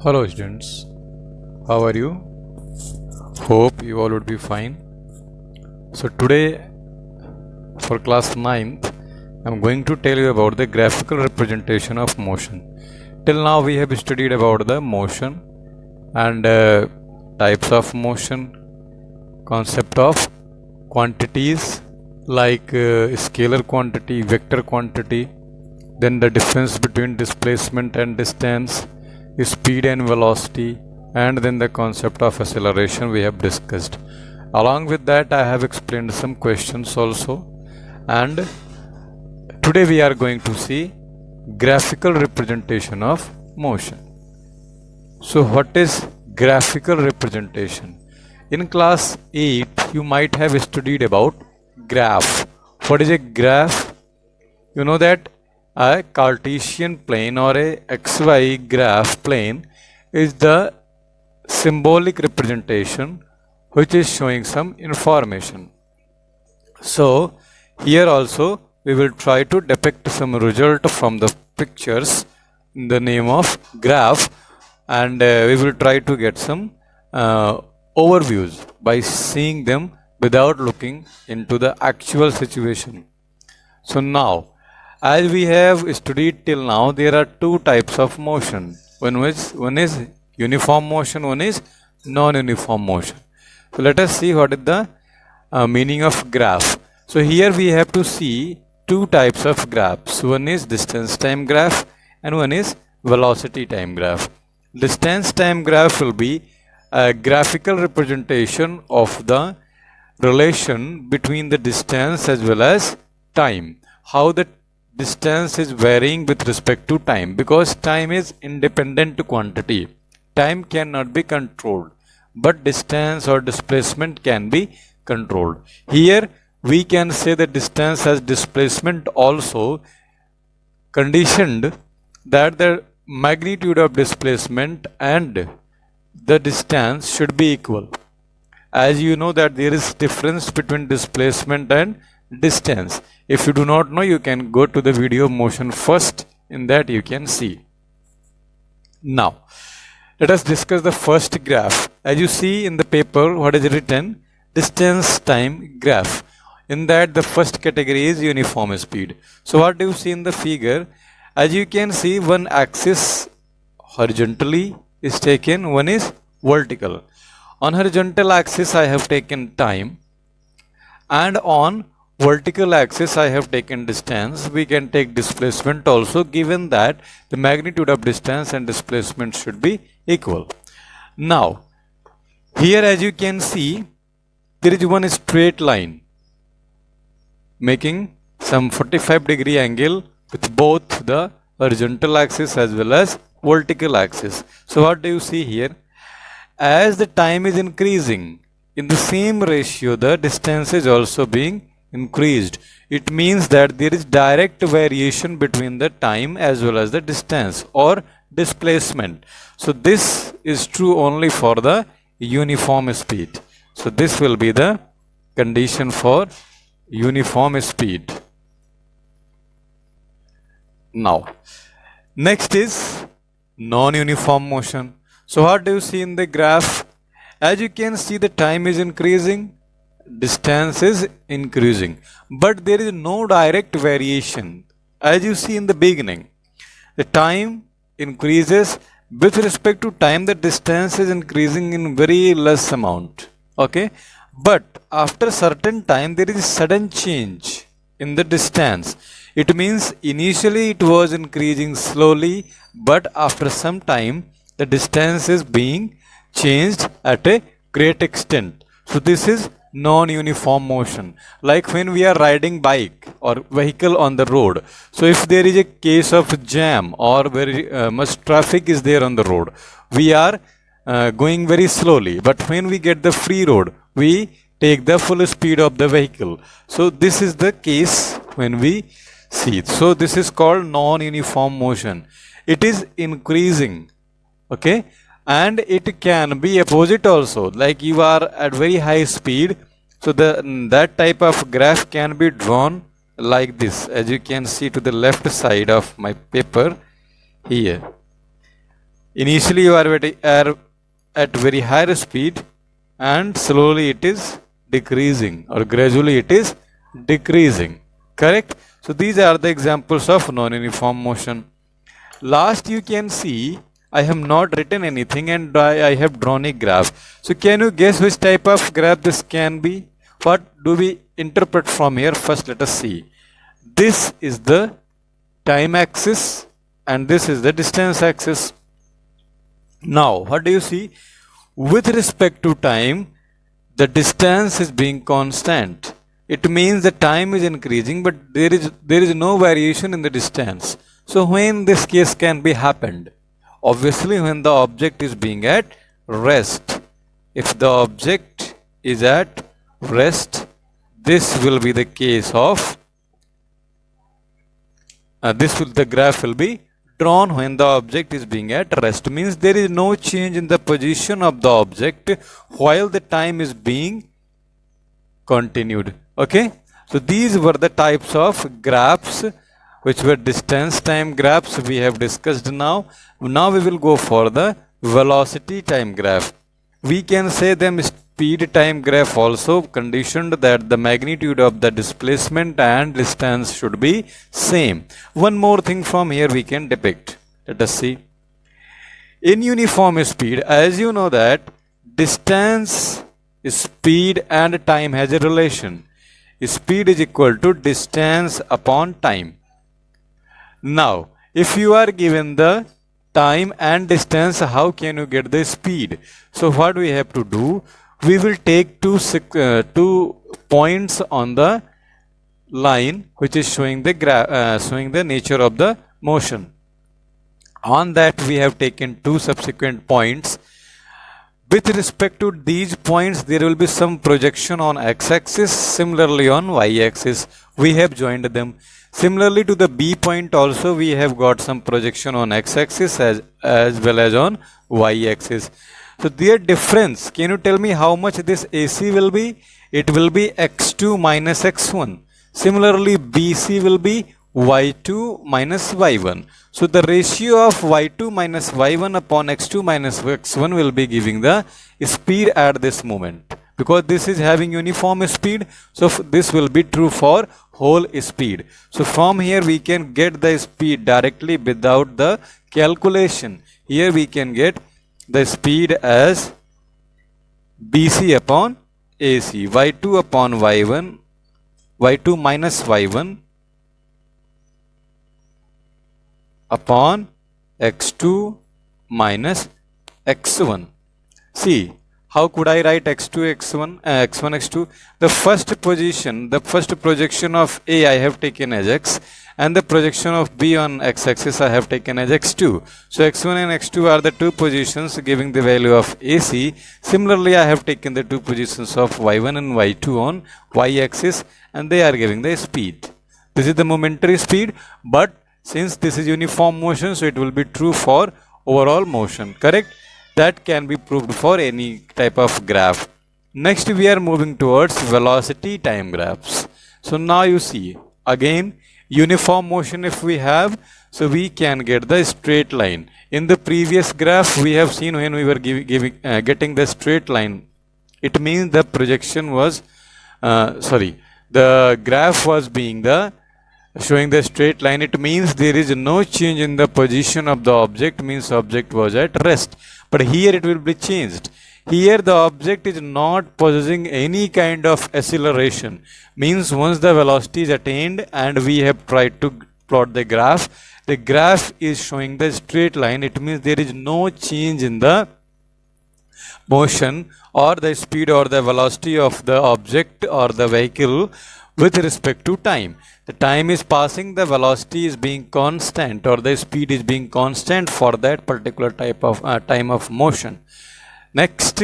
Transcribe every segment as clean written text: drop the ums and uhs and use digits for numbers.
Hello students, how are you? Hope you all would be fine. So today for class 9th, I'm going to tell you about the graphical representation of motion. Till now we have studied about the motion and types of motion, concept of quantities like scalar quantity, vector quantity, then the difference between displacement and distance, speed and velocity, and then the concept of acceleration we have discussed. Along with that, I have explained some questions also, and today we are going to see graphical representation of motion. So what is graphical representation? In class 8 you might have studied about graph. What is a graph? You know that a Cartesian plane or a XY graph plane is the symbolic representation which is showing some information. So here also we will try to depict some result from the pictures in the name of graph, and we will try to get some overviews by seeing them without looking into the actual situation. So now, as we have studied till now, there are two types of motion. One is uniform motion, one is non-uniform motion. So let us see what is the meaning of graph. So here we have to see two types of graphs. One is distance time graph and one is velocity time graph. Distance time graph will be a graphical representation of the relation between the distance as well as time. How the distance is varying with respect to time, because time is independent quantity. Time cannot be controlled, but distance or displacement can be controlled. Here we can say the distance as displacement also, conditioned that the magnitude of displacement and the distance should be equal. As you know that there is difference between displacement and distance. If you do not know, you can go to the video of motion first. In that you can see. Now let us discuss the first graph. As you see in the paper, what is written? Distance time graph. In that the first category is uniform speed. So what do you see in the figure? As you can see, one axis horizontally is taken, one is vertical. On horizontal axis I have taken time, and on vertical axis I have taken distance. We can take displacement also, given that the magnitude of distance and displacement should be equal. Now here as you can see, there is one straight line making some 45-degree angle with both the horizontal axis as well as vertical axis. So what do you see here? As the time is increasing, in the same ratio the distance is also being increased. It means that there is direct variation between the time as well as the distance or displacement. So this is true only for the uniform speed. So this will be the condition for uniform speed. Now next is non-uniform motion. So what do you see in the graph? As you can see, the time is increasing, distance is increasing, but there is no direct variation. As you see in the beginning, the time increases with respect to time, the distance is increasing in very less amount. Okay, but after certain time there is sudden change in the distance. It means initially it was increasing slowly, but after some time the distance is being changed at a great extent. So this is non-uniform motion. Like when we are riding bike or vehicle on the road. So if there is a case of jam or very much traffic is there on the road, we are going very slowly. But when we get the free road, we take the full speed of the vehicle. So this is the case when we see it. So this is called non-uniform motion. It is increasing. Okay, and it can be opposite also, like you are at very high speed, so that type of graph can be drawn like this, as you can see to the left side of my paper here. Initially you are at very higher speed and slowly it is decreasing, or gradually it is decreasing. Correct? So these are the examples of non-uniform motion. Last you can see I have not written anything and I have drawn a graph. So can you guess which type of graph this can be? What do we interpret from here? First let us see. This is the time axis and this is the distance axis. Now what do you see? With respect to time, the distance is being constant. It means the time is increasing, but there is no variation in the distance. So when this case can be happened? Obviously when the object is being at rest. If the object is at rest, this will be the case of the graph will be drawn when the object is being at rest. Means there is no change in the position of the object while the time is being continued. Okay, so these were the types of graphs which were distance time graphs we have discussed. Now we will go for the velocity time graph. We can say them speed time graph also, conditioned that the magnitude of the displacement and distance should be same. One more thing from here we can depict. Let us see. In uniform speed, as you know that distance, speed and time has a relation. Speed is equal to distance upon time. Now if you are given the time and distance, how can you get the speed? So what we have to do? We will take two points on the line which is showing the nature of the motion. On that we have taken two subsequent points. With respect to these points, there will be some projection on x-axis, similarly on y-axis. We have joined them. Similarly to the B point also we have got some projection on x-axis as well as on y-axis. So their difference, can you tell me how much this AC will be? It will be x2 minus x1. Similarly BC will be y2 minus y1. So the ratio of y2 minus y1 upon x2 minus x1 will be giving the speed at this moment. Because this is having uniform speed, so this will be true for whole speed. So from here we can get the speed directly without the calculation. Here we can get the speed as BC upon AC, y2 upon y1, y2 minus y1 upon x2 minus x1. See, how could I write x2, x1, x1, x2? The first projection of A I have taken as x, and the projection of B on x-axis I have taken as x2. So x1 and x2 are the two positions giving the value of AC. Similarly, I have taken the two positions of y1 and y2 on y-axis, and they are giving the speed. This is the momentary speed, but since this is uniform motion, so it will be true for overall motion. Correct? That can be proved for any type of graph. Next we are moving towards velocity time graphs. So now you see, again uniform motion if we have, so we can get the straight line. In the previous graph we have seen when we were getting the straight line, it means the projection was the graph was being showing the straight line. It means there is no change in the position of the object, means object was at rest. But here it will be changed. Here the object is not possessing any kind of acceleration. Means once the velocity is attained and we have tried to plot the graph is showing the straight line. It means there is no change in the motion or the speed or the velocity of the object or the vehicle with respect to time. The time is passing, the velocity is being constant or the speed is being constant for that particular type of time of motion. Next,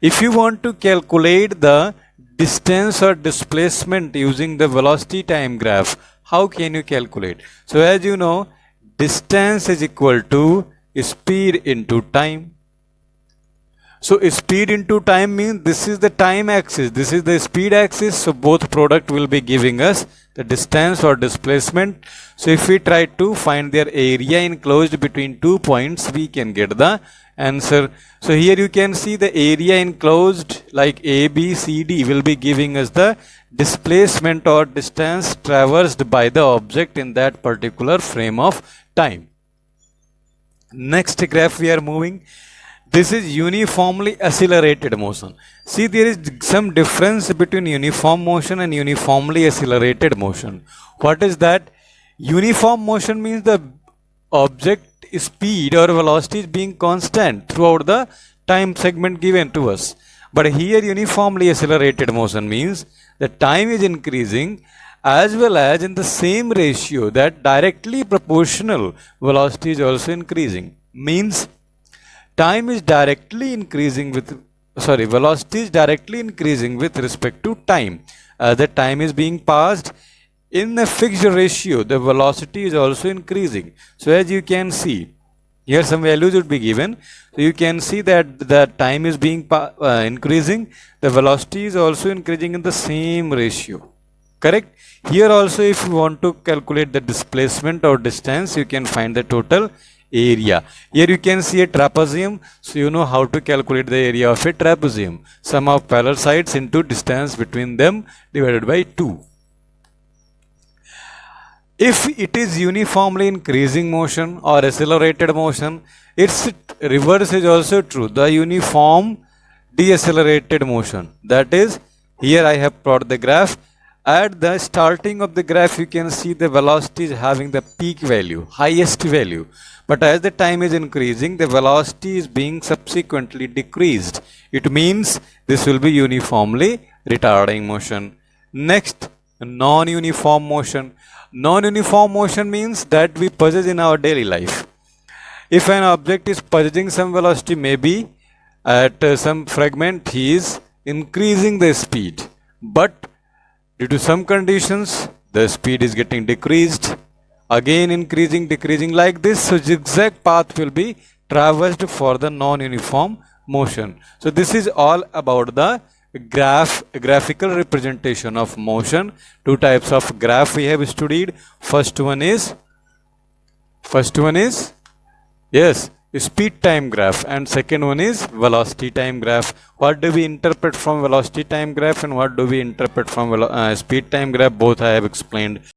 if you want to calculate the distance or displacement using the velocity time graph, how can you calculate? So as you know, distance is equal to speed into time. So speed into time means this is the time axis, this is the speed axis. So both product will be giving us the distance or displacement. So if we try to find their area enclosed between 2 points, we can get the answer. So here you can see the area enclosed like A, B, C, D will be giving us the displacement or distance traversed by the object in that particular frame of time. Next graph we are moving. This is uniformly accelerated motion. See, there is some difference between uniform motion and uniformly accelerated motion. What is that? Uniform motion means the object speed or velocity is being constant throughout the time segment given to us. But here uniformly accelerated motion means the time is increasing as well as in the same ratio that directly proportional velocity is also increasing. Means time is directly increasing with, velocity is directly increasing with respect to time. As the time is being passed in a fixed ratio, the velocity is also increasing. So as you can see, here some values would be given. So you can see that the time is being increasing, the velocity is also increasing in the same ratio. Correct? Here also if you want to calculate the displacement or distance, you can find the total area. Here you can see a trapezium, so you know how to calculate the area of a trapezium. Sum of parallel sides into distance between them divided by 2. If it is uniformly increasing motion or accelerated motion, its reverse is also true, the uniform decelerated motion. That is, here I have plotted the graph. At the starting of the graph, you can see the velocity is having the peak value, highest value. But as the time is increasing, the velocity is being subsequently decreased. It means this will be uniformly retarding motion. Next, non-uniform motion. Non-uniform motion means that we possess in our daily life. If an object is possessing some velocity, maybe at some fragment he is increasing the speed. But due to some conditions, the speed is getting decreased. Again increasing, decreasing like this. So zigzag path will be traversed for the non-uniform motion. So this is all about the graphical representation of motion. Two types of graph we have studied. First one is yes, speed time graph, and second one is velocity time graph. What do we interpret from velocity time graph and what do we interpret from speed time graph? Both I have explained.